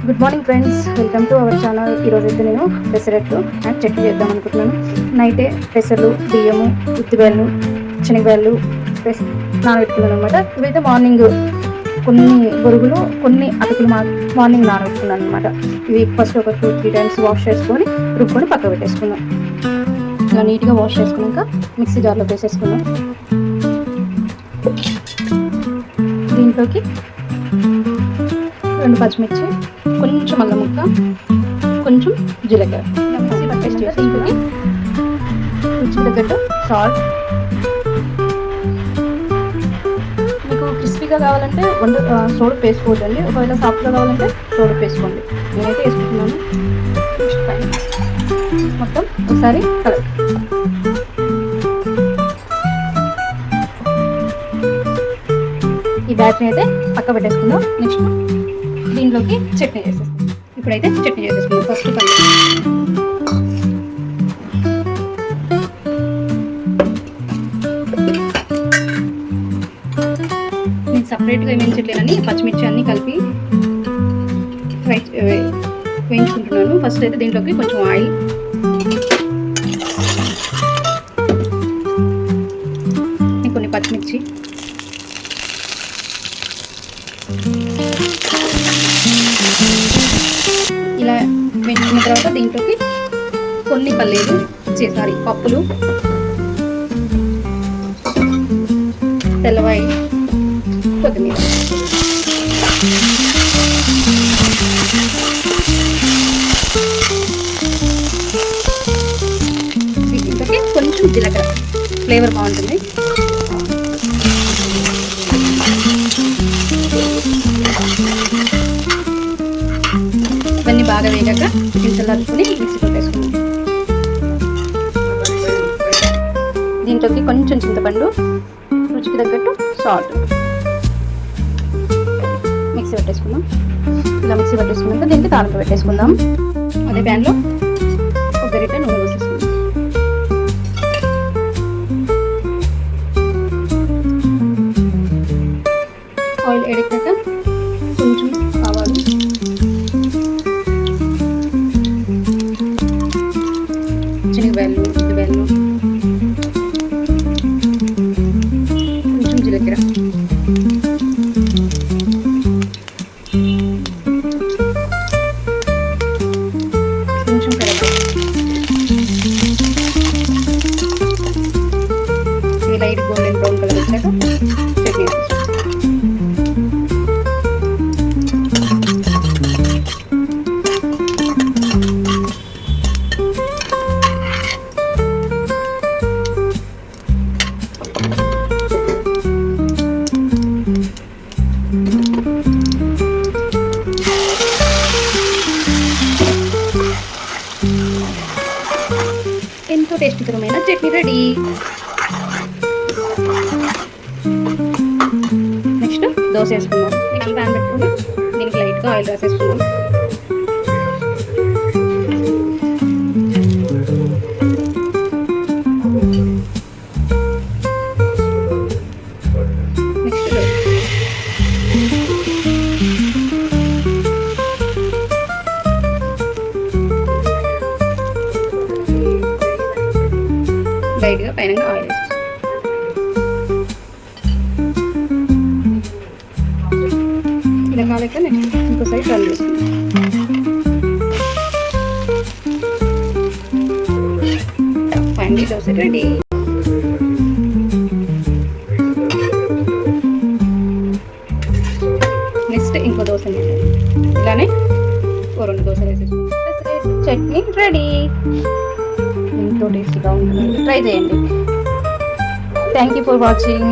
Good morning friends, welcome to our channel. ఈరోజైతే నేను pesarattu and chutney చేద్దాం అనుకుంటున్నాను. నైటే పెసర్లు, బియ్యము, ఉద్దిబేళ్ళు, శనగబేళ్ళు నానబెట్టుకున్నాను అనమాట. ఇవైతే మార్నింగ్ కొన్ని బొరుగులు, కొన్ని అటుకులు మార్నింగ్ నానబెట్టుకున్నాను అనమాట. ఇవి ఫస్ట్ ఒక 2-3 టైమ్స్ వాష్ చేసుకొని రుబ్బుకొని పక్క పెట్టేసుకున్నాం. ఇలా నీట్గా వాష్ చేసుకున్నాక మిక్సీ జార్లో వేసేసుకున్నాం. దీంట్లోకి 2 పచ్చిమిర్చి, కొంచెం అల్లం ముక్క, కొంచెం జీలకర్ర మిక్సీ పట్టేసి దీంట్లోకి రుచికి తగ్గట్టు సాల్ట్. మీకు క్రిస్పీగా కావాలంటే సోడా వేసుకోవద్దండి. ఒకవేళ సాఫ్ట్గా కావాలంటే సోడా వేసుకోండి. నేనైతే వేసుకుంటున్నాను. మొత్తం ఒకసారి కలర్. ఈ బ్యాటరీ అయితే పక్క పెట్టేసుకుందాం. నెక్స్ట్ దీంట్లోకి చట్నీ చేసేస్తాం. ఇప్పుడైతే చట్నీ చేసేసుకుందాం. ఫస్ట్ పల్లి, నేను సపరేట్గా వేయించట్లేదని పచ్చిమిర్చి అన్నీ కలిపి వేయించుకుంటున్నాను. ఫస్ట్ అయితే దీంట్లోకి కొంచెం ఆయిల్, కొన్ని పచ్చిమిర్చి, ఇలా వేయించుకున్న తర్వాత దీంట్లోకి కొన్ని పల్లీలు, పప్పులు, తెల్లవాయి, కొత్తిమీర, దీంట్లోకి కొంచెం జీలకర్ర, ఫ్లేవర్ బాగుంటుంది. ఇవన్నీ బాగా వేగాక చల్లార్చుకుని మిక్సీ కొట్టేసుకున్నాం. దీంట్లోకి కొంచెం చింతపండు, రుచికి తగ్గట్టు సాల్ట్ మిక్సీ పెట్టేసుకుందాం. ఇలా మిక్సీ పట్టేసుకున్నాక దీనికి తాలింపు పెట్టేసుకుందాం. అదే ప్యాన్లో ఒక గరిటె నూనె వేసేసుకుందాం. ఆయిల్ వేడెక్కాక కొంచెం ఆవాలు, శనగబేళ్ళు, ఉద్దిబేళ్ళు, కొంచెం జీలకర్ర, కొంచెం కరివేపాకు, ఇవి లైట్ గోల్డెన్ బ్రౌన్ కలర్ వచ్చాక చట్నీ వేసేస్తాం. ఎంతో టేస్టీకరమైన చట్నీ రెడీ. నెక్స్ట్ దోశ వేసుకుందాం. నెక్స్ట్ ప్యాన్ పెట్టుకుని దీనికి లైట్గా ఆయిల్ రాసేసుకుందాం. నెక్స్ట్ లైట్గా పైన ఆయిల్ వేసేస్తాం. ఇలా కాలేక నెక్స్ట్ ఇంకో సైడ్ టర్న్ చేసుకుంటాం. Finally dosa ready. నెక్స్ట్ ఇంకో దోశ ఇలానే 2 దోశలు వేసేసుకుంటాం. చట్నీ రెడీ. ఎంతో టేస్టీగా ఉంటుంది. ట్రై చేయండి. Thank you for watching.